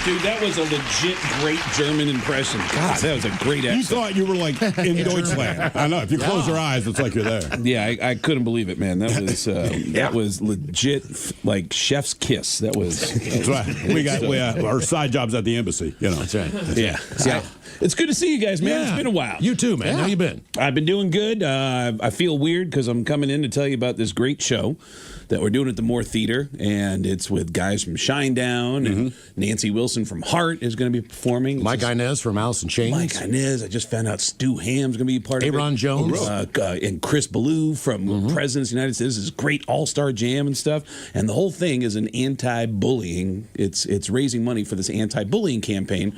Dude, that was a legit great German impression. God, that was a great accent. You thought you were like in Deutschland. I know. If you close your eyes, it's like you're there. Yeah, I couldn't believe it, man. That was legit, like chef's kiss. That was. That's right. We got our side jobs at the embassy. You know. That's right. Yeah. Yeah. It's good to see you guys, man. Yeah. It's been a while. You too, man. How you been? I've been doing good. I feel weird because I'm coming in to tell you about this great show that we're doing at the Moore Theater, and it's with guys from Shinedown, and Nancy Wilson from Heart is going to be performing. Mike Inez from Alice in Chains. Mike Inez. I just found out Stu Ham's going to be part of it. Aaron Jones. And Chris Ballou from Presidents of the United States. This is great all-star jam and stuff. And the whole thing is an anti-bullying. It's raising money for this anti-bullying campaign.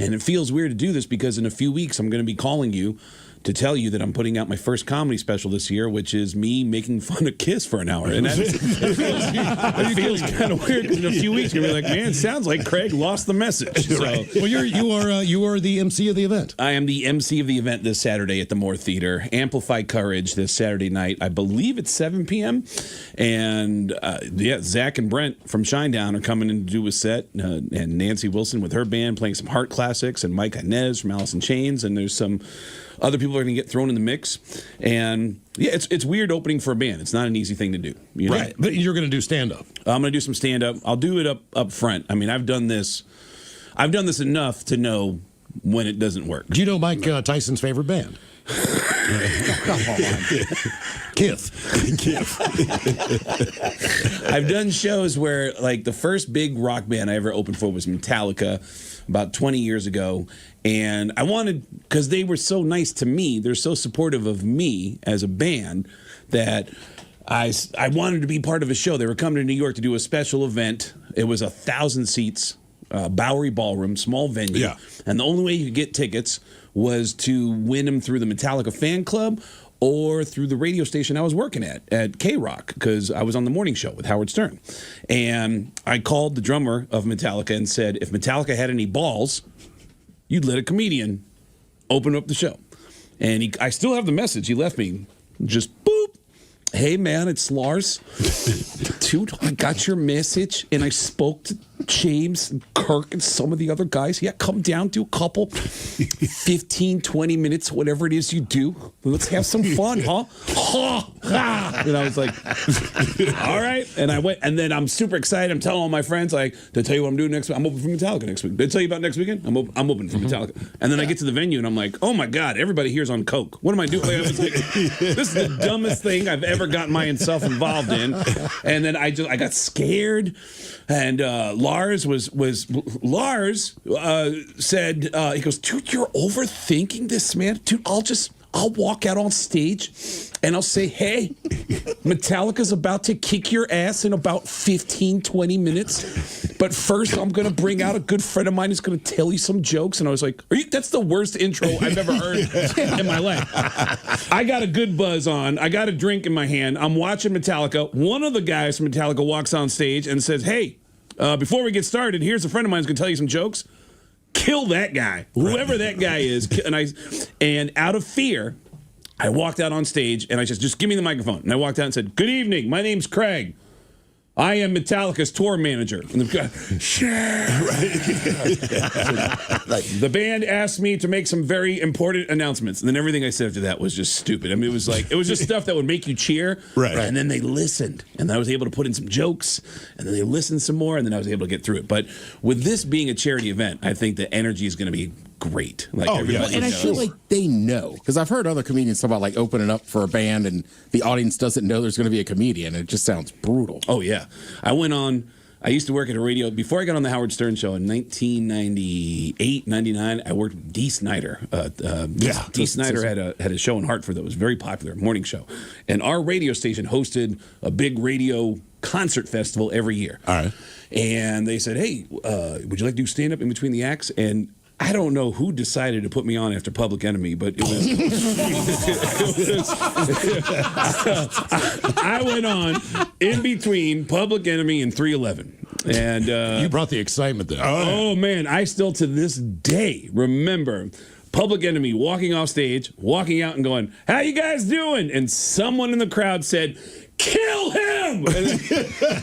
And it feels weird to do this because in a few weeks I'm going to be calling you to tell you that I'm putting out my first comedy special this year, which is me making fun of Kiss for an hour. And it feels kind of weird because in a few weeks you're going to be like, man, it sounds like Craig lost the message. So, Well, you are the MC of the event. I am the MC of the event this Saturday at the Moore Theater. Amplify Courage this Saturday night. I believe it's 7 p.m. And Zach and Brent from Shinedown are coming in to do a set, and Nancy Wilson with her band playing some Heart classics, and Mike Inez from Alice in Chains, and there's some other people are going to get thrown in the mix. And yeah, it's weird opening for a band. It's not an easy thing to do. You know? Right. But you're going to do stand-up. I'm going to do some stand-up. I'll do it up front. I mean, I've done this enough to know when it doesn't work. Do you know Mike Tyson's favorite band? Kith. I've done shows where, like, the first big rock band I ever opened for was Metallica about 20 years ago. And I wanted, because they were so nice to me, they're so supportive of me as a band, that I wanted to be part of a show. They were coming to New York to do a special event. It was 1,000 seats, Bowery Ballroom, small venue. Yeah. And the only way you could get tickets was to win them through the Metallica fan club or through the radio station I was working at K-Rock, because I was on the morning show with Howard Stern. And I called the drummer of Metallica and said, if Metallica had any balls, you'd let a comedian open up the show. And I still have the message. He left me just boop. Hey, man, it's Lars. Dude, I got your message, and I spoke to James and Kirk and some of the other guys. Yeah, come down, do a couple 15, 20 minutes, whatever it is you do. Let's have some fun, huh? And I was like, all right. And I went, and then I'm super excited. I'm telling all my friends, like, to tell you what I'm doing next week. I'm open for Metallica next week. Did I tell you about next weekend? I'm open for Metallica. And then I get to the venue, and I'm like, oh, my God, everybody here's on coke. What am I doing? Like, I was like, this is the dumbest thing I've ever gotten myself involved in. And then I got scared, and Lars said, he goes, dude, you're overthinking this, man. Dude, I'll walk out on stage and I'll say, hey, Metallica's about to kick your ass in about 15, 20 minutes. But first, I'm going to bring out a good friend of mine who's going to tell you some jokes. And I was like, that's the worst intro I've ever heard in my life. I got a good buzz on. I got a drink in my hand. I'm watching Metallica. One of the guys from Metallica walks on stage and says, hey, before we get started, here's a friend of mine who's going to tell you some jokes. Kill that guy, whoever that guy is. And out of fear, I walked out on stage and I said, just give me the microphone. And I walked out and said, good evening, my name's Craig. I am Metallica's tour manager. And the guy, the band asked me to make some very important announcements. And then everything I said after that was just stupid. I mean, it was just stuff that would make you cheer. Right. And then they listened. And I was able to put in some jokes. And then they listened some more. And then I was able to get through it. But with this being a charity event, I think the energy is going to be great. Like, everybody And I feel like they know, because I've heard other comedians talk about like opening up for a band and the audience doesn't know there's going to be a comedian. It just sounds brutal. Oh, yeah. I used to work at a radio, before I got on the Howard Stern show in 1998, 99, I worked with Dee Snider. Dee Snider had a show in Hartford that was very popular, a morning show. And our radio station hosted a big radio concert festival every year. All right. And they said, hey, would you like to do stand-up in between the acts? And I don't know who decided to put me on after Public Enemy, but it was. I went on in between Public Enemy and 311. And You brought the excitement there. oh man, I still to this day remember Public Enemy walking off stage, walking out and going, how you guys doing? And someone in the crowd said, kill him.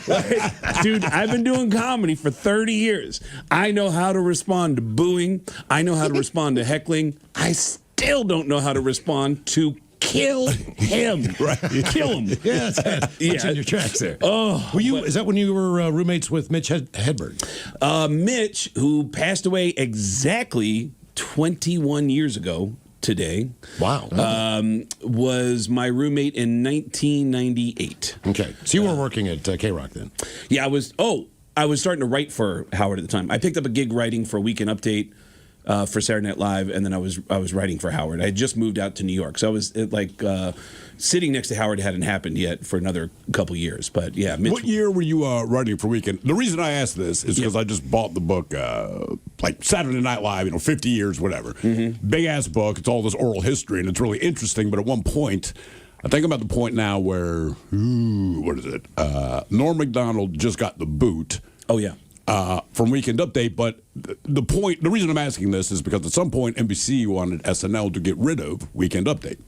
Like, dude, I've been doing comedy for 30 years. I know how to respond to booing. I know how to respond to heckling. I still don't know how to respond to kill him. Right. Kill him. Yeah, that's in your tracks there. Oh, Is that when you were roommates with Mitch Hedberg? Mitch, who passed away exactly 21 years ago today. Wow. Was my roommate in 1998. Okay. So you were working at K-Rock then? Yeah, I was starting to write for Howard at the time. I picked up a gig writing for Weekend Update for Saturday Night Live, and then I was writing for Howard. I had just moved out to New York, so I was sitting next to Howard hadn't happened yet for another couple years. But yeah, Mitch, What year were you writing for Weekend? The reason I asked this is because I just bought the book, like Saturday Night Live, 50 years, whatever. Mm-hmm. Big ass book. It's all this oral history, and it's really interesting. But at one point, I think I'm at the point now where, what is it? Norm Macdonald just got the boot. Oh yeah. From Weekend Update, but the reason I'm asking this is because at some point NBC wanted SNL to get rid of Weekend Update.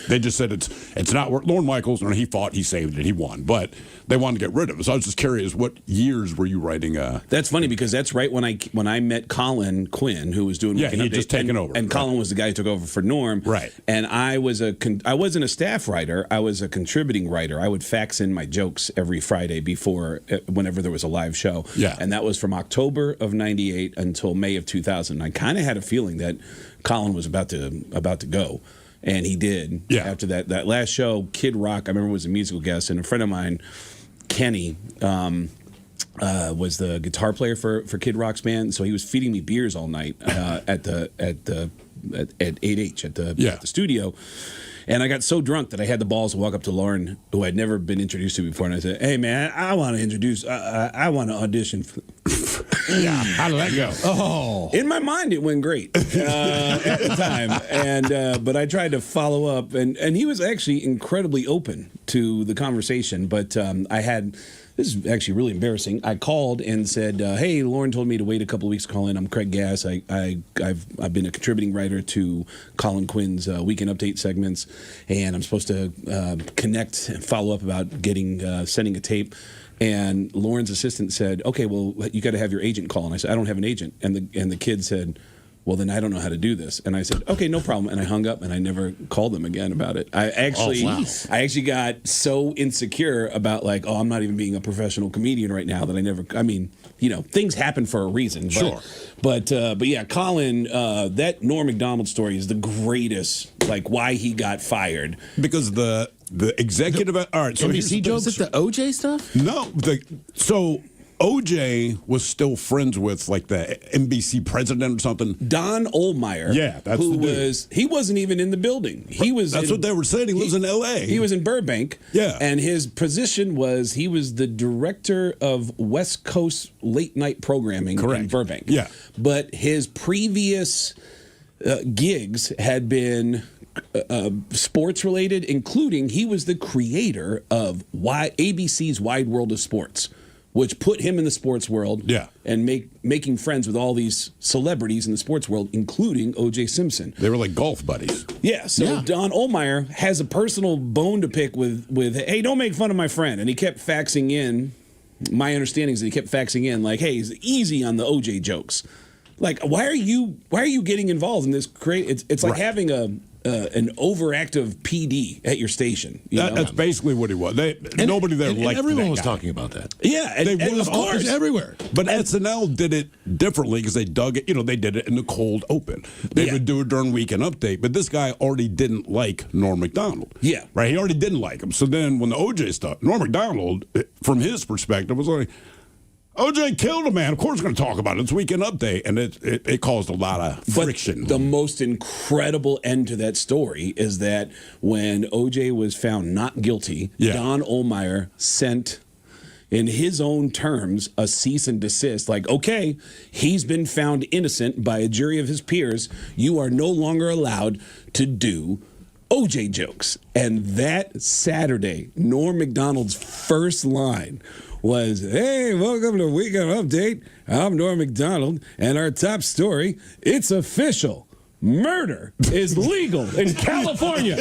They just said it's not work. Lorne Michaels, he fought, he saved it, he won, but they wanted to get rid of it. So I was just curious, what years were you writing? That's funny because that's right when I met Colin Quinn, who was doing Weekend he had Update, just taken over, and right. Colin was the guy who took over for Norm, right? And I wasn't a staff writer, I was a contributing writer. I would fax in my jokes every Friday before whenever there was a live show, and that was from October of '98 until May of 2000. I kind of had a feeling that Colin was about to go. And he did. Yeah. After that last show, Kid Rock, I remember was a musical guest, and a friend of mine, Kenny, was the guitar player for Kid Rock's band. So he was feeding me beers all night at 8H at the studio. And I got so drunk that I had the balls to walk up to Lauren, who I'd never been introduced to before, and I said, "Hey man, I want to audition." How did that go? Oh, in my mind, it went great at the time, and but I tried to follow up, and he was actually incredibly open to the conversation. But this is actually really embarrassing. I called and said, "Hey, Lauren told me to wait a couple of weeks to call in. I'm Craig Gass. I've been a contributing writer to Colin Quinn's Weekend Update segments, and I'm supposed to connect and follow up about sending a tape." And Lauren's assistant said, "Okay, well, you got to have your agent call." And I said, "I don't have an agent." And the kid said, "Well, then I don't know how to do this." And I said, "Okay, no problem." And I hung up, and I never called them again about it. I actually got so insecure about I'm not even being a professional comedian right now that things happen for a reason. Sure. But yeah, Colin, that Norm Macdonald story is the greatest, why he got fired. Because the executive. All right, so NBC jokes? Is it the OJ stuff? No, so OJ was still friends with the NBC president or something. Don Ohlmeyer. Yeah, that's the dude. He wasn't even in the building. That's what they were saying. He lives in L.A. He was in Burbank. Yeah. And his position was he was the director of West Coast late night programming in Burbank. Yeah. But his previous gigs had been sports related, including he was the creator of ABC's Wide World of Sports, which put him in the sports world, and making friends with all these celebrities in the sports world, including O.J. Simpson. They were like golf buddies. Yeah, so Don Ohlmeyer has a personal bone to pick with hey, don't make fun of my friend. And he kept faxing in, my understanding is that he kept faxing in hey, he's easy on the O.J. jokes. Why are you getting involved in this? It's like having an overactive PD at your station. That's basically what he was. Nobody there liked everyone that was guy. talking about that. Yeah, and of course, everywhere. But SNL did it differently because they dug it. They did it in the cold open. They would do it during Weekend Update. But this guy already didn't like Norm Macdonald. Yeah, right. He already didn't like him. So then when the OJ stuff, Norm Macdonald, from his perspective, was like, OJ killed a man. Of course, we're going to talk about it. It's Weekend Update, and it caused a lot of friction. But the most incredible end to that story is that when OJ was found not guilty, Don Ohlmeyer sent, in his own terms, a cease and desist. Okay, he's been found innocent by a jury of his peers. You are no longer allowed to do OJ jokes. And that Saturday, Norm Macdonald's first line was, "Hey, welcome to Weekend Update. I'm Norm Macdonald, and our top story, it's official. murder is legal in California.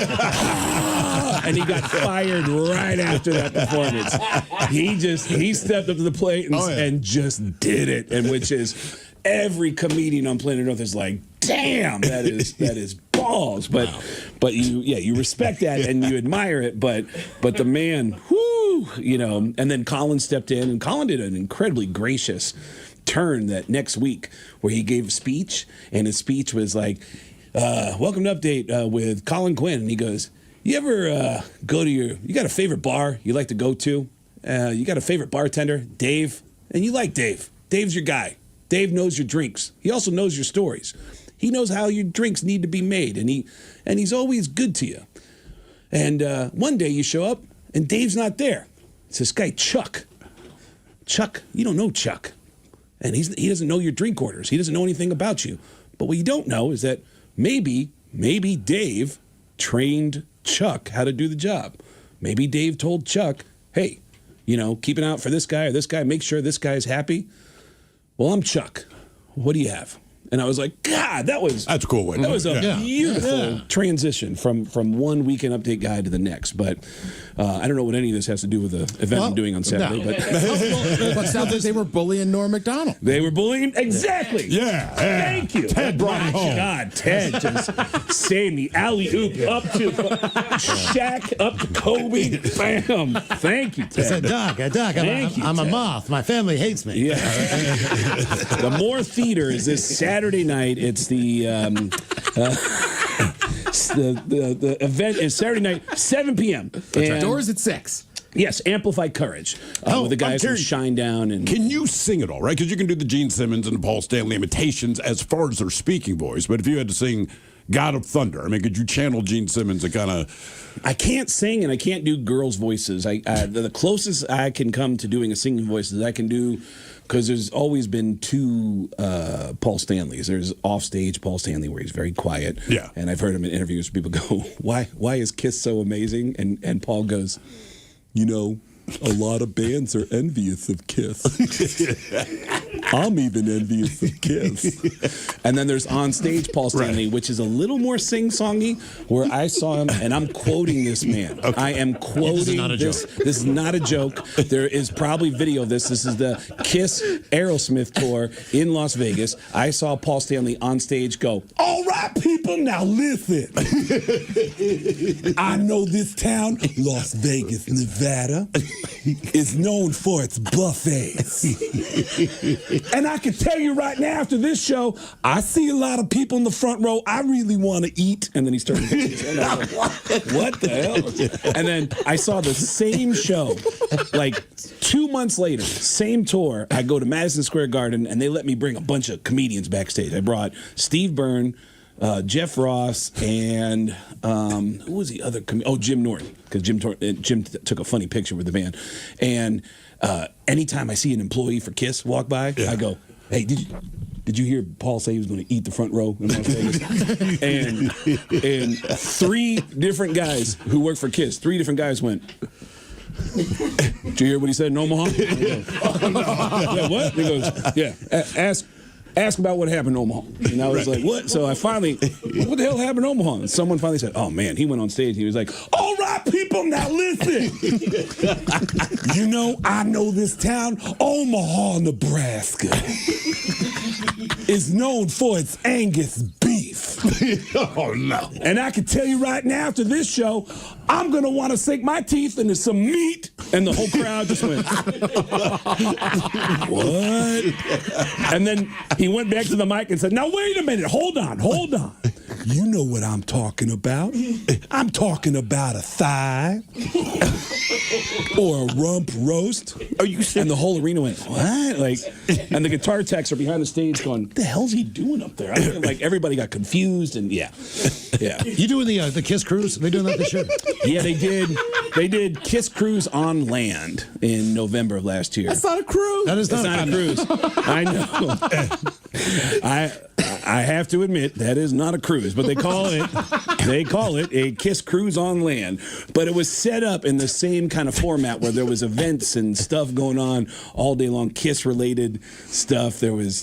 And he got fired right after that performance. He stepped up to the plate and just did it, and which is every comedian on planet Earth is like, damn, that is balls. But you respect that and you admire it, but the man, whoo, and then Colin stepped in, and Colin did an incredibly gracious turn that next week where he gave a speech, and his speech was like, welcome to Update with Colin Quinn. And he goes, you ever go to you got a favorite bar you like to go to? You got a favorite bartender, Dave? And you like Dave. Dave's your guy. Dave knows your drinks. He also knows your stories. He knows how your drinks need to be made, and he's always good to you. And one day you show up, and Dave's not there. It's this guy, Chuck. Chuck, you don't know Chuck. And he doesn't know your drink orders. He doesn't know anything about you. But what you don't know is that maybe Dave trained Chuck how to do the job. Maybe Dave told Chuck, hey, keep an eye out for this guy or this guy. Make sure this guy's happy. Well, I'm Chuck. What do you have? And I was like, God, that's a cool way. That was a beautiful transition from one Weekend Update guy to the next. But I don't know what any of this has to do with the event I'm doing on Saturday. But it sounds like they were bullying Norm Macdonald. They were bullying? Exactly. Yeah. Thank you. Ted brought it home. God, Ted just saved me. Alley-oop up to Shaq, up to Kobe. Bam. Thank you, Ted. I said, Doc, I'm a moth. My family hates me. Yeah. The Moore Theater is this Saturday night. It's the event is Saturday night, 7 p.m. And Doors at 6. Yes, Amplify Courage with the guys from Shinedown. And can you sing it all, right? Because you can do the Gene Simmons and the Paul Stanley imitations as far as their speaking voice. But if you had to sing God of Thunder, I mean, could you channel Gene Simmons and kind of... I can't sing and I can't do girls' voices. The closest I can come to doing a singing voice is I can do... Because there's always been two Paul Stanleys. There's offstage Paul Stanley where he's very quiet. Yeah. And I've heard him in interviews. People go, why is Kiss so amazing? And Paul goes, a lot of bands are envious of Kiss. I'm even envious of Kiss. And then there's on stage Paul Stanley, which is a little more sing-songy, where I saw him, and I'm quoting this man. Okay. I am quoting this. Is not a joke. This is not a joke. There is probably video of this. This is the Kiss Aerosmith tour in Las Vegas. I saw Paul Stanley on stage go, all right, people, now listen. I know this town, Las Vegas, Nevada, is known for its buffets. And I can tell you right now, after this show, I see a lot of people in the front row. I really want to eat. And then he started and I was like, what the hell? And then I saw the same show, like 2 months later, same tour. I go to Madison Square Garden, and they let me bring a bunch of comedians backstage. I brought Steve Byrne, Jeff Ross, and who was the other? Jim Norton, because Jim took a funny picture with the band. And anytime I see an employee for Kiss walk by, I go, "Hey, did you hear Paul say he was going to eat the front row in Las Vegas?" and 3 different guys who work for Kiss, 3 different guys went, "Did you hear what he said in Omaha?" Yeah, what? He goes, "Yeah, ask about what happened in Omaha." And I was like, what? So I finally, what the hell happened in Omaha? And someone finally said, oh man, he went on stage and he was like, all right, people, now listen. I know this town, Omaha, Nebraska, is known for its Angus beef. Oh no. And I can tell you right now, after this show, I'm going to want to sink my teeth into some meat. And the whole crowd just went, what? And then he went back to the mic and said, now wait a minute, hold on. You know what I'm talking about. I'm talking about a thigh or a rump roast. Are you serious? And the whole arena went, what? And the guitar techs are behind the stage going, what the hell's he doing up there? Everybody got confused and yeah. You doing the Kiss cruise? Are they doing that this year? Yeah, they did. They did Kiss Cruise on land in November of last year. That's not a cruise. That is not a cruise. I know. I have to admit that is not a cruise, but they call it They call it a Kiss Cruise on Land. But it was set up in the same kind of format where there was events and stuff going on all day long, Kiss-related stuff. There was,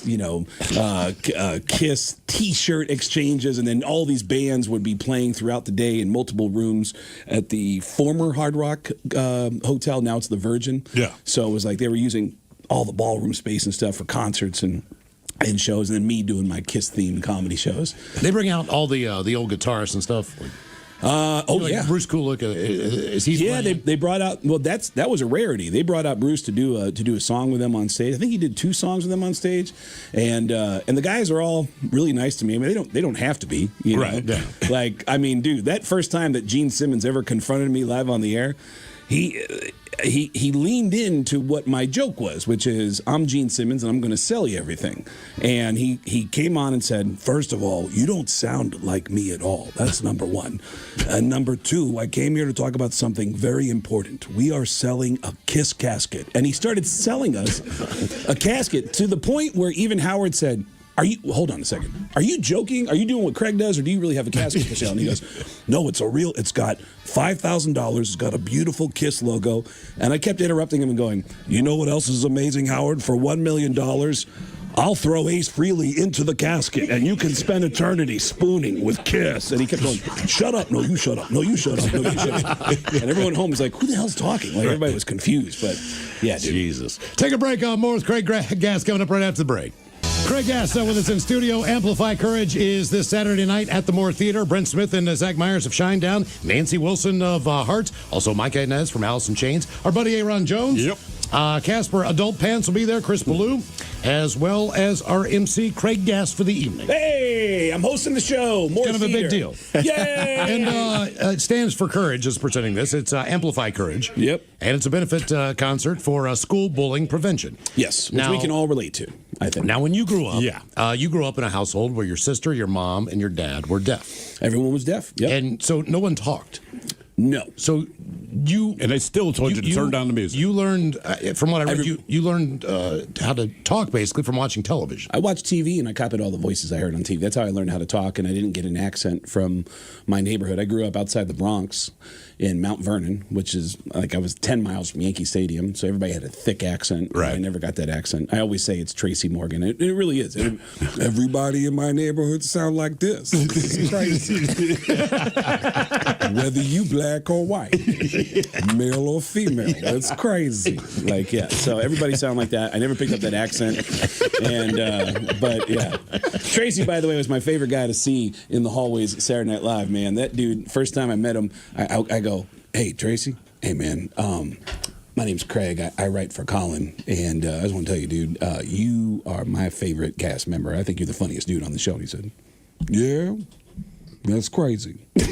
Kiss T-shirt exchanges, and then all these bands would be playing throughout the day in multiple rooms at the former Hard Rock Hotel. Now it's the Virgin. Yeah. So it was like they were using all the ballroom space and stuff for concerts and shows, and then me doing my Kiss-themed comedy shows. They bring out all the old guitarists and stuff. Yeah. Bruce Kulick, is he? Yeah, playing? they brought out. Well, that was a rarity. They brought out Bruce to do a song with them on stage. I think he did 2 songs with them on stage, and the guys are all really nice to me. I mean, they don't have to be, you know? Right, yeah. Like, I mean, dude, that first time that Gene Simmons ever confronted me live on the air, he leaned into what my joke was, which is, I'm Gene Simmons and I'm going to sell you everything. And he came on and said, first of all, you don't sound like me at all. That's number one. And number two, I came here to talk about something very important. We are selling a Kiss casket. And he started selling us a casket to the point where even Howard said, hold on a second. Are you joking? Are you doing what Craig does, or do you really have a casket for sale? And he goes, no, it's got $5,000. It's got a beautiful Kiss logo. And I kept interrupting him and going, you know what else is amazing, Howard? For $1 million, I'll throw Ace Frehley into the casket, and you can spend eternity spooning with Kiss. And he kept going, shut up. No, you shut up. No, you shut up. No, you shut up. And everyone home was like, who the hell's talking? Like, everybody was confused. But, yeah, dude. Jesus. Take a break. More with Craig Gass coming up right after the break. Craig Gass with us in studio. Amplify Courage is this Saturday night at the Moore Theater. Brent Smith and Zach Myers of Shinedown. Nancy Wilson of Heart. Also Mike Inez from Alice in Chains. Our buddy Aaron Jones. Yep. Casper Adult Pants will be there. Chris Ballou. As well as our MC, Craig Gass, for the evening. Hey, I'm hosting the show. More Kind of a big deal. Yay! And it stands for Courage is presenting this. It's Amplify Courage. Yep. And it's a benefit concert for school bullying prevention. Yes, which we can all relate to, I think. Now, when you grew up, you grew up in a household where your sister, your mom, and your dad were deaf. Everyone was deaf. Yep. And so no one talked. No. So you... And they still told you to turn down the music. You learned, from what I read, you learned how to talk, basically, from watching television. I watched TV, and I copied all the voices I heard on TV. That's how I learned how to talk, and I didn't get an accent from my neighborhood. I grew up outside the Bronx in Mount Vernon, which is, like, I was 10 miles from Yankee Stadium, so everybody had a thick accent. Right. I never got that accent. I always say it's Tracy Morgan. It really is. Everybody in my neighborhood sound like this. This is crazy. Whether you black or white, male or female, that's crazy. Like, yeah. So everybody sound like that. I never picked up that accent, and but yeah, Tracy, by the way, was my favorite guy to see in the hallways at Saturday Night Live. Man, that dude. First time I met him, I go, "Hey, Tracy. Hey, man. My name's Craig. I write for Colin, and I just want to tell you, dude, you are my favorite cast member. I think you're the funniest dude on the show." And he said, "Yeah." That's crazy. And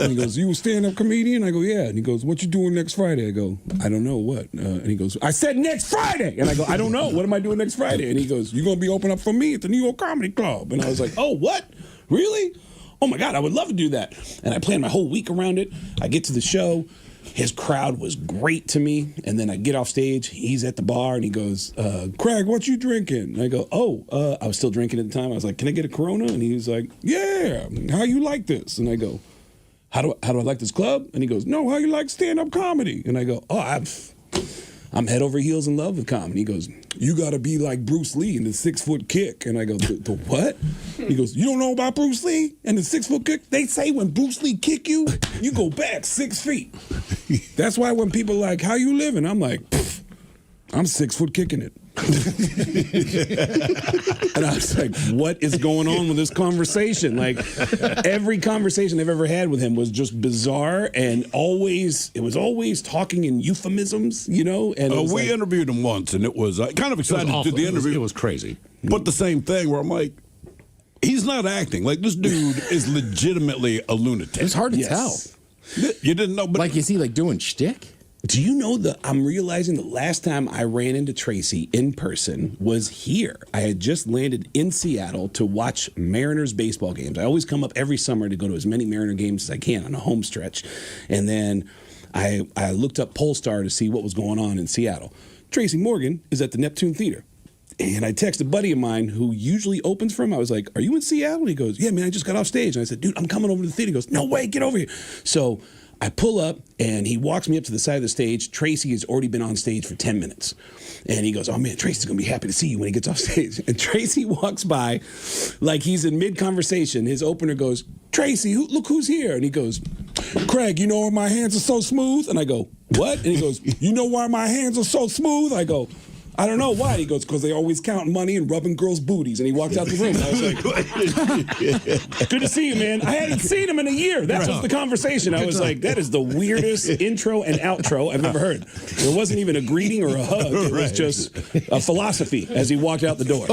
he goes, "You a stand-up comedian?" I go, "Yeah." And he goes, "What you doing next Friday?" I go, "I don't know what." And he goes, "I said next Friday." And I go, "I don't know. What am I doing next Friday?" And he goes, "You're going to be opening up for me at the New York Comedy Club." And I was like, "Oh, what? Really? Oh, my God, I would love to do that." And I planned my whole week around it. I get to the show. His crowd was great to me. And then I get off stage. He's at the bar, and he goes, "Craig, what you drinking?" And I go, I was still drinking at the time. I was like, "Can I get a Corona?" And he was like, "Yeah. How you like this?" And I go, how do I like this club?" And he goes, "No, how you like stand-up comedy?" And I go, I'm head over heels in love with comedy. He goes, "You got to be like Bruce Lee in the 6-foot kick." And I go, the what? He goes, "You don't know about Bruce Lee and the 6-foot kick? They say when Bruce Lee kick you, you go back 6 feet. That's why when people are like, 'How you living?' I'm like, I'm 6 foot kicking it." And I was like, what is going on with this conversation? Like, every conversation I've ever had with him was just bizarre, and it was always talking in euphemisms, you know? And we interviewed him once, and it was kind of excited to do the interview. It was crazy. But the same thing where I'm like, he's not acting. Like, this dude is legitimately a lunatic. It's hard to tell. You didn't know, but Like, is he like doing shtick? Do you know I'm realizing the last time I ran into Tracy in person was here. I had just landed in Seattle to watch Mariners baseball games. I always come up every summer to go to as many Mariner games as I can on a home stretch. And then I looked up Polestar to see what was going on in Seattle. Tracy Morgan is at the Neptune Theater. And I text a buddy of mine who usually opens for him. I was like, "Are you in Seattle?" And he goes, "Yeah, man, I just got off stage." And I said, "Dude, I'm coming over to the theater." He goes, "No way, get over here." So I pull up, and he walks me up to the side of the stage. Tracy has already been on stage for 10 minutes. And he goes, "Oh, man, Tracy's going to be happy to see you when he gets off stage." And Tracy walks by like he's in mid-conversation. His opener goes, "Tracy, look who's here." And he goes, "Craig, you know why my hands are so smooth?" And I go, "What?" And he goes, "You know why my hands are so smooth?" I go, "I don't know why." He goes, "Because they always counting money and rubbing girls' booties." And he walked out the room. I was like, "Good to see you, man." I hadn't seen him in a year. That was the conversation. I was like, that is the weirdest intro and outro I've ever heard. There wasn't even a greeting or a hug. It was just a philosophy as he walked out the door.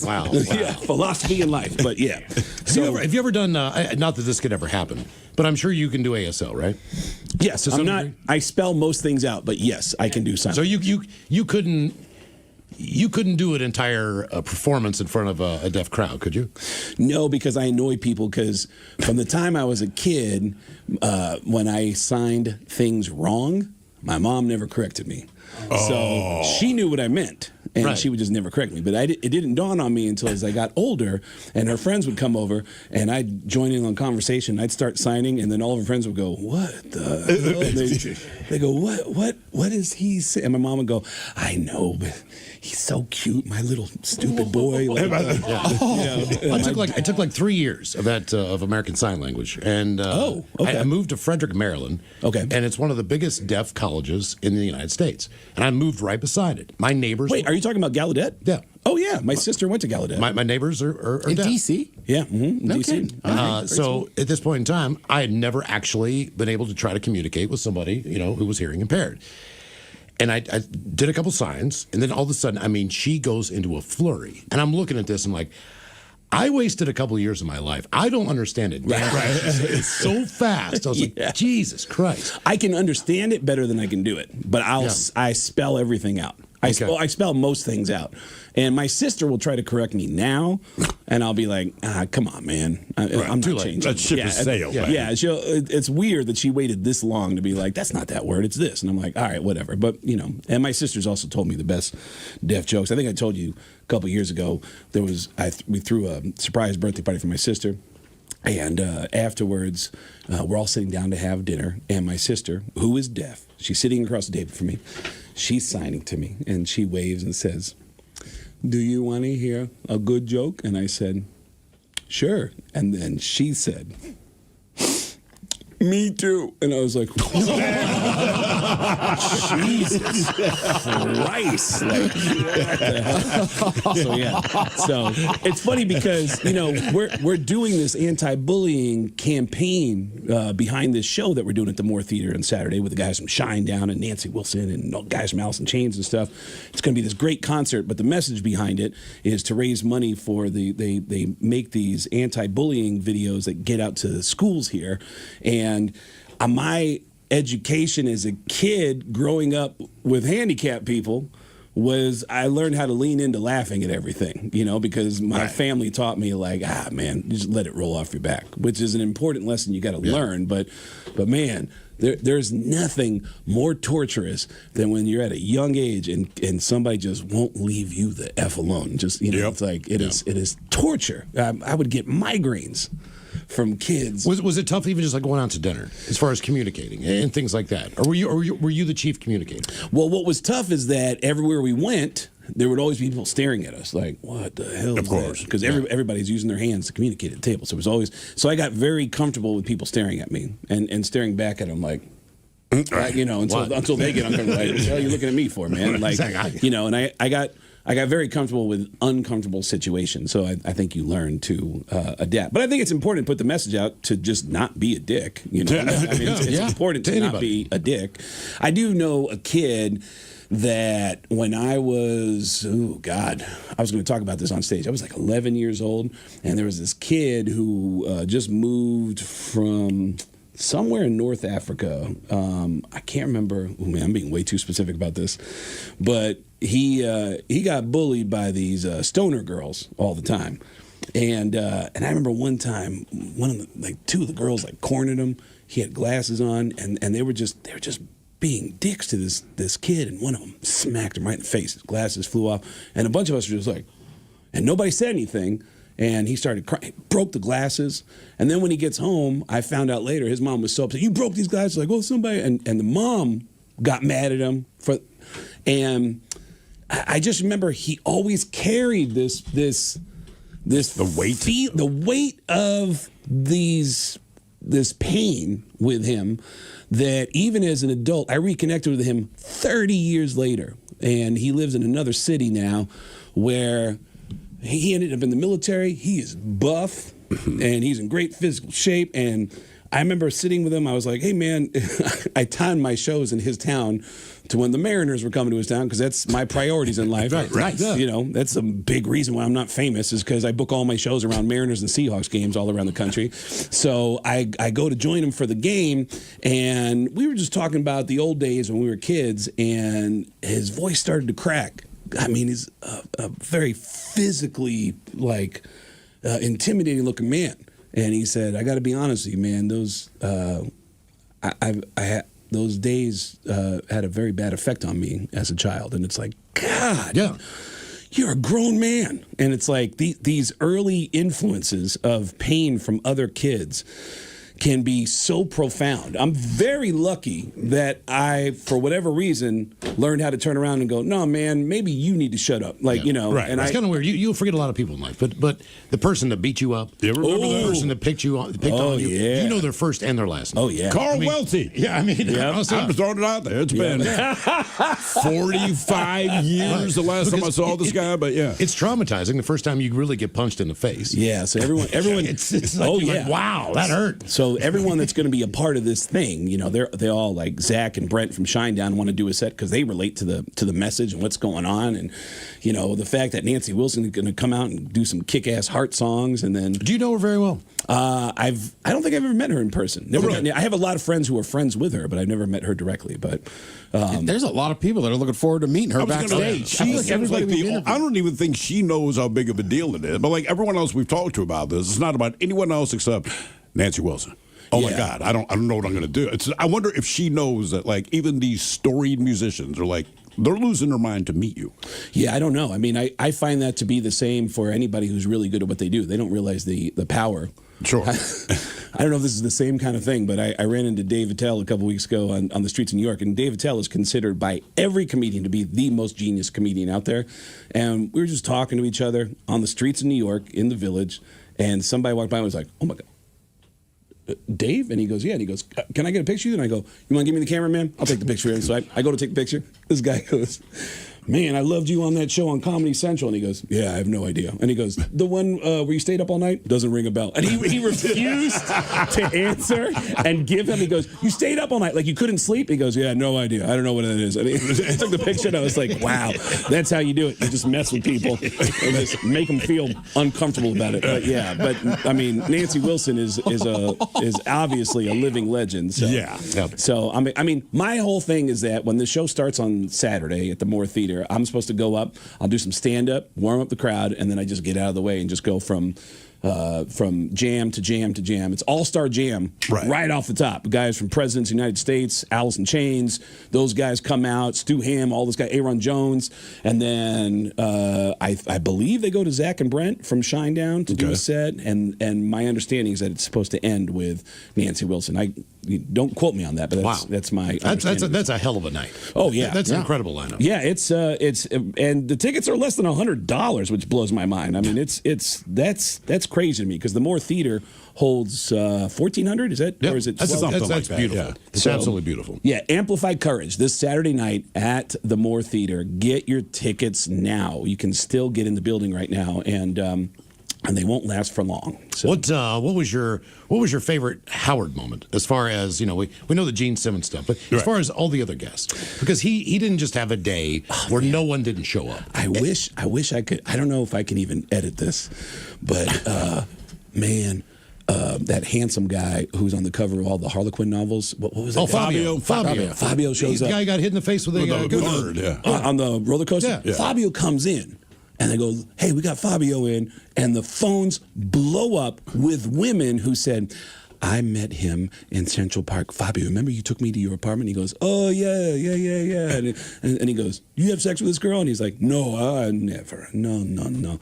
Wow. Yeah, philosophy in life. But yeah. So, Have you ever done, not that this could ever happen, but I'm sure you can do ASL, right? yes, I'm not, I spell most things out, but yes, I can do sign. So you couldn't do an entire performance in front of a deaf crowd, could you? No, because I annoy people. Because from the time I was a kid, when I signed things wrong, my mom never corrected me. So she knew what I meant, and she would just never correct me. But it didn't dawn on me until as I got older, and her friends would come over, and I'd join in on conversation. I'd start signing, and then all of her friends would go, "What the hell?" They go, what is he saying? And my mom would go, "I know, but he's so cute, my little stupid boy." I took like 3 years of that of American Sign Language, and I moved to Frederick, Maryland. Okay, and it's one of the biggest deaf colleges in the United States, and I moved right beside it. My neighbors. Wait, are you talking about Gallaudet? Yeah. Oh yeah, my sister went to Gallaudet. My neighbors are In deaf. D.C.? Yeah, in No DC. kidding. So at this point in time, I had never actually been able to try to communicate with somebody, who was hearing impaired. And I did a couple signs, and then all of a sudden, she goes into a flurry. And I'm looking at this, and I'm like, I wasted a couple of years of my life. I don't understand it. Right. It's so fast. I was like, Jesus Christ. I can understand it better than I can do it, but I spell everything out. I spell most things out. And my sister will try to correct me now, and I'll be like, come on, man. I'm not changing. That ship has sailed. Yeah, it's weird that she waited this long to be like, that's not that word, it's this. And I'm like, all right, whatever. But, and my sister's also told me the best deaf jokes. I think I told you a couple years ago, we threw a surprise birthday party for my sister. And afterwards, we're all sitting down to have dinner, and my sister, who is deaf, she's sitting across the table from me. She's signing to me, and she waves and says, "Do you want to hear a good joke?" And I said, "Sure." And then she said, "Me too." And I was like, Jesus Christ. Like, what the hell? So, yeah. So it's funny because, we're doing this anti-bullying campaign behind this show that we're doing at the Moore Theater on Saturday with the guys from Shinedown and Nancy Wilson and guys from Alice in Chains and stuff. It's going to be this great concert, but the message behind it is to raise money for they make these anti-bullying videos that get out to schools here. And my education as a kid growing up with handicapped people was I learned how to lean into laughing at everything, because my family taught me like, man, just let it roll off your back, which is an important lesson you got to learn. But man, there's nothing more torturous than when you're at a young age and somebody just won't leave you the F alone. Just, it's like, it is torture. I would get migraines from kids. Was it tough even just like going out to dinner as far as communicating and things like that? Or were you the chief communicator? Well, what was tough is that everywhere we went, there would always be people staring at us like, what the hell is that? Because everybody's using their hands to communicate at the table. So it was always, so I got very comfortable with people staring at me and staring back at them like, until they get uncomfortable. Like, what the hell are you looking at me for, man? Like, and I got very comfortable with uncomfortable situations, so I think you learn to adapt. But I think it's important to put the message out to just not be a dick. It's important to not be a dick. I do know a kid that when I was, I was going to talk about this on stage. I was like 11 years old, and there was this kid who just moved from somewhere in North Africa. I can't remember. Oh man, I'm being way too specific about this, but he got bullied by these stoner girls all the time, and I remember one time two of the girls like cornered him. He had glasses on, and they were just being dicks to this kid, and one of them smacked him right in the face. His glasses flew off, and a bunch of us were just like, and nobody said anything. And he started crying, broke the glasses. And then when he gets home, I found out later his mom was so upset. You broke these glasses, like, well, somebody. And the mom got mad at him and I just remember he always carried this the weight of this pain with him, that even as an adult, I reconnected with him 30 years later. And he lives in another city now where he ended up in the military. He is buff and he's in great physical shape. And I remember sitting with him. I was like, hey, man, I timed my shows in his town to when the Mariners were coming to his town, because that's my priorities in life. Right. Yeah. You know, that's a big reason why I'm not famous, is because I book all my shows around Mariners and Seahawks games all around the country. So I go to join him for the game, and we were just talking about the old days when we were kids, and his voice started to crack. I mean, he's a very physically, intimidating looking man. And he said, I got to be honest with you, man, those days had a very bad effect on me as a child. And it's like, God, Yeah. you're a grown man. And it's like these early influences of pain from other kids can be so profound. I'm very lucky that I, for whatever reason, learned how to turn around and go, no, man, maybe you need to shut up. Right. And It's kind of weird. You'll forget a lot of people in life, but the person that beat you up, You ever remember the that? person that picked on you, yeah. you know their first and their last name. Oh, yeah. Carl Welty. Yeah, I mean, I'm just throwing it out there. It's been 45 years the last time I saw this guy, but yeah. It's traumatizing the first time you really get punched in the face. Yeah, so everyone It's like, you're like, wow, that hurt. So everyone that's going to be a part of this thing, they all, like Zach and Brent from Shinedown, want to do a set because they relate to the message and what's going on, and the fact that Nancy Wilson is going to come out and do some kick-ass heart songs, and then Do you know her very well? I don't think I've ever met her in person. Never really? I have a lot of friends who are friends with her, but I've never met her directly. But There's a lot of people that are looking forward to meeting her I was gonna- backstage. She I feel like seems everybody like we've the, interviewed- I don't even think she knows how big of a deal it is. But like everyone else we've talked to about this, it's not about anyone else except Nancy Wilson. Oh my Yeah. God, I don't know what I'm going to do. I wonder if she knows that like even these storied musicians are like they're losing their mind to meet you. yeah, I don't know. I mean, I find that to be the same for anybody who's really good at what they do. They don't realize the power. Sure. I don't know if this is the same kind of thing, but I ran into Dave Attell a couple weeks ago on the streets of New York, and Dave Attell is considered by every comedian to be the most genius comedian out there. And we were just talking to each other on the streets of New York in the Village, and somebody walked by and was like, oh my God, Dave? And he goes, yeah. And he goes, can I get a picture of you? And I go, you want to give me the camera, man? I'll take the picture. And so I go to take the picture. This guy goes, man, I loved you on that show on Comedy Central. And he goes, yeah, I have no idea. And he goes, the one where you stayed up all night? Doesn't ring a bell. And he refused to answer and give him. He goes, you stayed up all night? Like you couldn't sleep? He goes, yeah, no idea. I don't know what that is. And he took the picture and I was like, wow, that's how you do it. You just mess with people and just make them feel uncomfortable about it. But yeah, I mean, Nancy Wilson is obviously a living legend. So. Yeah. Yep. So I mean, my whole thing is that when the show starts on Saturday at the Moore Theater, I'm supposed to go up. I'll do some stand-up, warm up the crowd, and then I just get out of the way and just go from jam to jam to jam. It's all-star jam right off the top. Guys from Presidents of the United States, Alice in Chains, those guys come out, Stu Hamm, all those guys, Aaron Jones, and then I believe they go to Zach and Brent from Shinedown to do a set, and my understanding is that it's supposed to end with Nancy Wilson. You don't quote me on that, but that's my understanding. That's a hell of a night. Oh yeah, That's an incredible lineup. Yeah, it's and the tickets are less than $100, which blows my mind. I mean, that's crazy to me because the Moore Theater holds 1,400. Is that or is it? That's 12? something That's like that. beautiful. Yeah. It's So- absolutely beautiful. Yeah, Amplify Courage this Saturday night at the Moore Theater. Get your tickets now. You can still get in the building right now, and they won't last for long. So. What was your favorite Howard moment? As far as we know the Gene Simmons stuff, but as far as all the other guests, because he didn't just have a day where no one didn't show up. I wish I could. I don't know if I can even edit this, but man. That handsome guy who's on the cover of all the Harlequin novels. What was that? Oh, Fabio. Fabio shows The up. guy got hit in the face with a bird, yeah. On the roller coaster. Yeah. Fabio comes in, and they go, "Hey, we got Fabio in," and the phones blow up with women who said, I met him in Central Park. Fabio, remember you took me to your apartment? He goes, oh, yeah. And he goes, you have sex with this girl? And he's like, no, I never. No.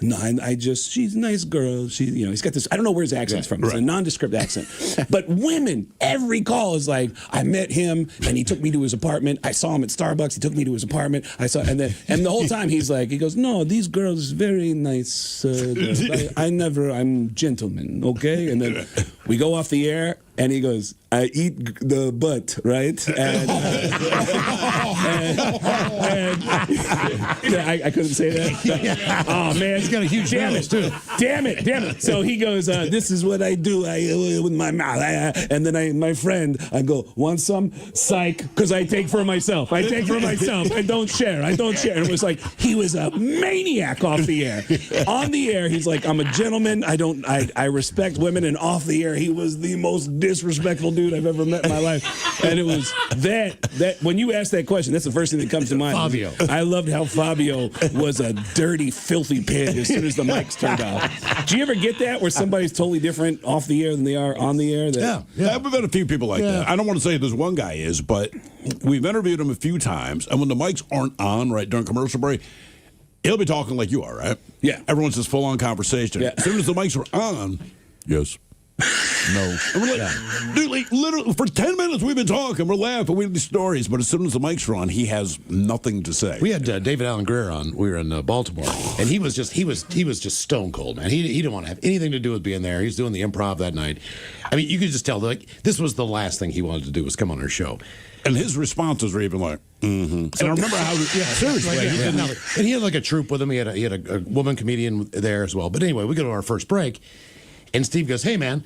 No, I just, she's a nice girl. She, he's got this, I don't know where his accent's from. It's a nondescript accent. But women, every call is like, I met him and he took me to his apartment. I saw him at Starbucks. He took me to his apartment. And the whole time he goes, no, these girls very nice. I'm gentleman, okay? And then we go off the air and he goes, I eat the butt, right? And I couldn't say that. Oh man, he's got a huge nose too. Damn it! So he goes, "This is what I do. With my mouth." And then my friend, I go, "Want some?" Psych, because I take for myself. I don't share. And it was like he was a maniac off the air. On the air, he's like, "I'm a gentleman. I respect women." And off the air, he was the most disrespectful dude I've ever met in my life. And it was that when you ask that question, that's the first thing that comes to mind. Fabio. I loved how Fabio was a dirty, filthy pig as soon as the mics turned off. Do you ever get that where somebody's totally different off the air than they are on the air? Yeah. We've had a few people like that. I don't want to say this one guy is, but we've interviewed him a few times, and when the mics aren't on right during commercial break, he'll be talking like you are, right? Yeah. Everyone's just full-on conversation. Yeah. As soon as the mics are on, yes. No. And we're like, dude, like, literally, for 10 minutes we've been talking, we're laughing, we have these stories, but as soon as the mics are on, he has nothing to say. We had David Allen Greer on. We were in Baltimore, and he was just stone cold, man. He didn't want to have anything to do with being there. He was doing the improv that night. I mean, you could just tell, like, this was the last thing he wanted to do was come on our show. And his responses were even like, mm-hmm. And I remember how, seriously. And he had like a troupe with him. He had a woman comedian there as well. But anyway, we go to our first break, and Steve goes, "Hey, man,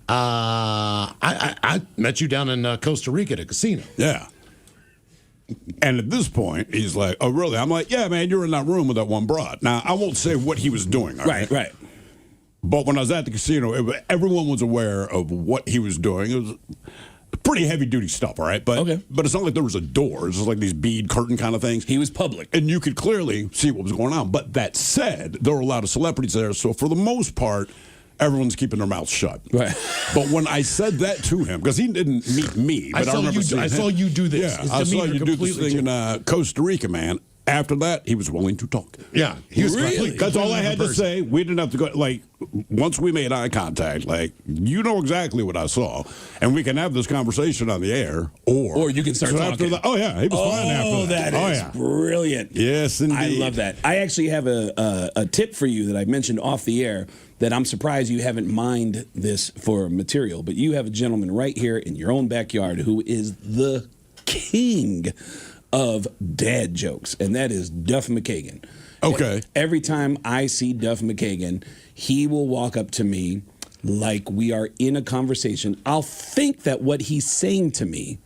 I met you down in Costa Rica at a casino." Yeah. And at this point, he's like, "Oh, really?" I'm like, "Yeah, man, you're in that room with that one broad." Now, I won't say what he was doing. Right. But when I was at the casino, everyone was aware of what he was doing. It was pretty heavy-duty stuff, all right? But it's not like there was a door. It's just like these bead curtain kind of things. He was public. And you could clearly see what was going on. But that said, there were a lot of celebrities there. So for the most part, everyone's keeping their mouths shut. Right. But when I said that to him, because he didn't meet me, but I saw you do this. Yeah, I saw you do this thing in Costa Rica, man. After that, he was willing to talk. Yeah, he was really. That's all I had to say. We didn't have to go. Like, once we made eye contact, like, you know exactly what I saw, and we can have this conversation on the air, or you can start talking. After that, he was fine after that. That is brilliant. Yes, indeed. I love that. I actually have a tip for you that I mentioned off the air that I'm surprised you haven't mined this for material, but you have a gentleman right here in your own backyard who is the king of dad jokes, and that is Duff McKagan. Okay. Every time I see Duff McKagan, he will walk up to me like we are in a conversation. I'll think that what he's saying to me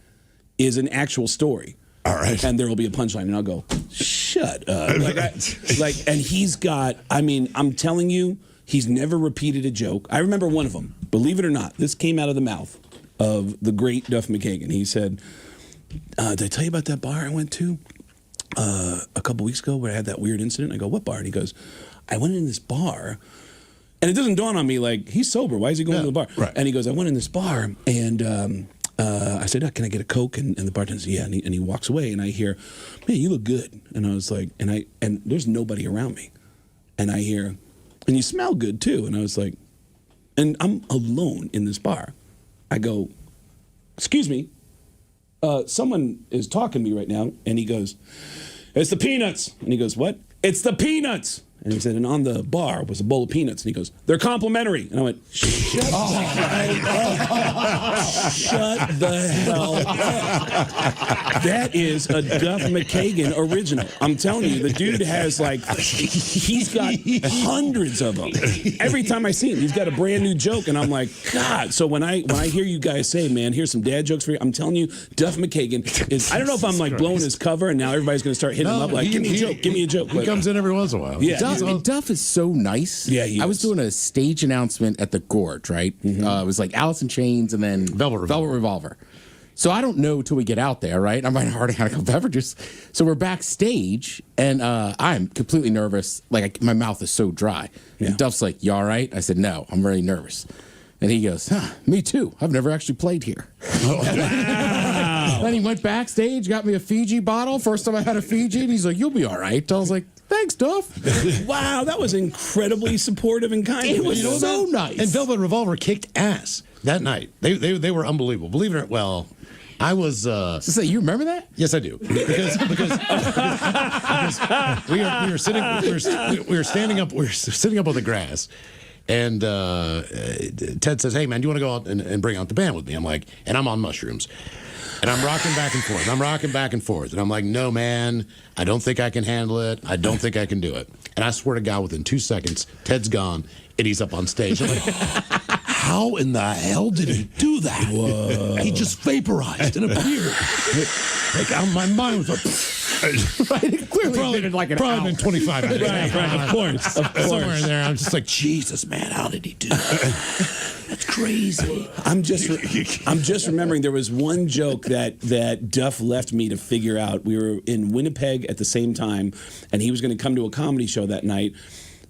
is an actual story. All right. And there will be a punchline, and I'll go, shut up. And he's got, I mean, I'm telling you, he's never repeated a joke. I remember one of them. Believe it or not, this came out of the mouth of the great Duff McKagan. He said, did I tell you about that bar I went to a couple weeks ago where I had that weird incident? I go, what bar? And he goes, I went in this bar, and it doesn't dawn on me, like, he's sober. Why is he going to the bar? Right. And he goes, I went in this bar, and I said, can I get a Coke? And the bartender said, yeah. And he walks away, and I hear, man, you look good. And I was like, and there's nobody around me. And I hear, and you smell good, too. And I was like, and I'm alone in this bar. I go, excuse me. Someone is talking to me right now, and he goes, it's the peanuts. And he goes, what? It's the peanuts. And he said, and on the bar was a bowl of peanuts. And he goes, they're complimentary. And I went, shut the hell up. That is a Duff McKagan original. I'm telling you, the dude has like, he's got hundreds of them. Every time I see him, he's got a brand new joke. And I'm like, God. So when I hear you guys say, man, here's some dad jokes for you, I'm telling you, Duff McKagan is, I don't know if I'm like blowing his cover and now everybody's going to start hitting him up like, give me a joke. He comes in every once in a while. Yeah. Duff is so nice. Yeah, he I was is. doing a stage announcement at the Gorge, right? Mm-hmm. It was like Alice in Chains and then Velvet Revolver. So I don't know till we get out there, right? I'm already had a couple beverages. So we're backstage, and I'm completely nervous. Like, my mouth is so dry. Yeah. And Duff's like, you all right? I said, no, I'm very nervous. And he goes, me too. I've never actually played here. Then he went backstage, got me a Fiji bottle. First time I had a Fiji, and he's like, you'll be all right. I was like, thanks, Duff. Wow, that was incredibly supportive and kind. It was so nice. And Velvet Revolver kicked ass that night. They were unbelievable. Believe it or not, well, I was. So say, you remember that? Yes, I do. Because we were sitting up on the grass, and Ted says, "Hey man, do you want to go out and bring out the band with me?" I'm like, and I'm on mushrooms, and I'm rocking back and forth. And I'm like, no man, I don't think I can handle it. I don't think I can do it. And I swear to God, within 2 seconds, Ted's gone, and he's up on stage. I'm like, how in the hell did he do that? Whoa. He just vaporized and appeared. My mind was like, Right? Clearly been like an hour. been 25 minutes. Right, of course. Somewhere in there, I'm just like, Jesus, man, how did he do that? That's crazy. I'm just remembering there was one joke that Duff left me to figure out. We were in Winnipeg at the same time, and he was going to come to a comedy show that night.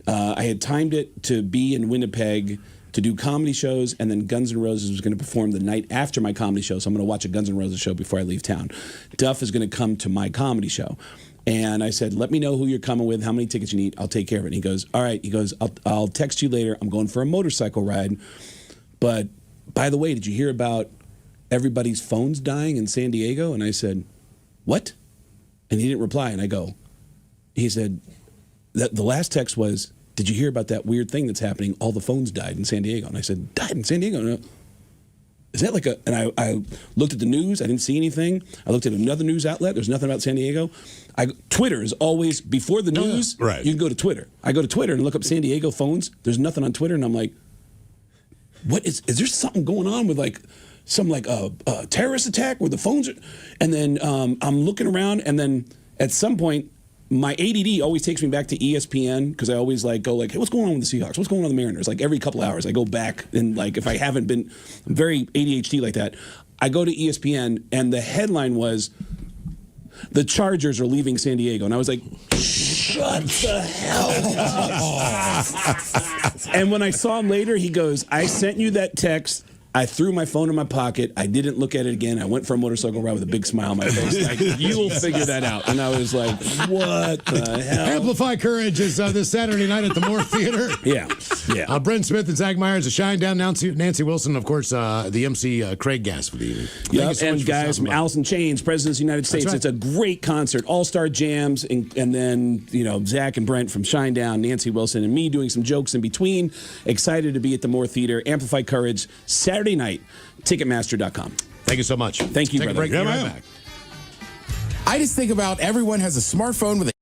I had timed it to be in Winnipeg to do comedy shows, and then Guns N' Roses was going to perform the night after my comedy show, so I'm going to watch a Guns N' Roses show before I leave town. Duff is going to come to my comedy show. And I said, let me know who you're coming with, how many tickets you need. I'll take care of it. And he goes, all right. He goes, I'll text you later. I'm going for a motorcycle ride. But by the way, did you hear about everybody's phones dying in San Diego? And I said, what? And he didn't reply. And he said, the last text was, did you hear about that weird thing that's happening? All the phones died in San Diego. And I said, died in San Diego? No. Is that like a... And I looked at the news. I didn't see anything. I looked at another news outlet. There's nothing about San Diego. Twitter is always... Before the news, right. You can go to Twitter. I go to Twitter and look up San Diego phones. There's nothing on Twitter. And I'm like, what is there something going on with like... some a terrorist attack where the phones are... And then I'm looking around, and then at some point... My ADD always takes me back to ESPN because I always go hey, what's going on with the Seahawks? What's going on with the Mariners? Like every couple hours, I go back and if I haven't been, I'm very ADHD like that. I go to ESPN and the headline was, the Chargers are leaving San Diego, and I was like, shut the hell up. And when I saw him later, he goes, I sent you that text. I threw my phone in my pocket. I didn't look at it again. I went for a motorcycle ride with a big smile on my face. Like, you will figure that out. And I was like, what the hell? Amplify Courage is this Saturday night at the Moore Theater. Yeah. Brent Smith and Zach Myers, the Shine Down, Nancy Wilson, of course, the MC Craig Gass for the evening. Yep, and guys from Alice in Chains, Presidents of the United States. Right. It's a great concert. All-star jams, and then, Zach and Brent from Shine Down, Nancy Wilson, and me doing some jokes in between. Excited to be at the Moore Theater. Amplify Courage, Saturday night, Ticketmaster.com. Thank you so much. Thank you, Take brother. a break. Be right back. I just think about everyone has a smartphone with a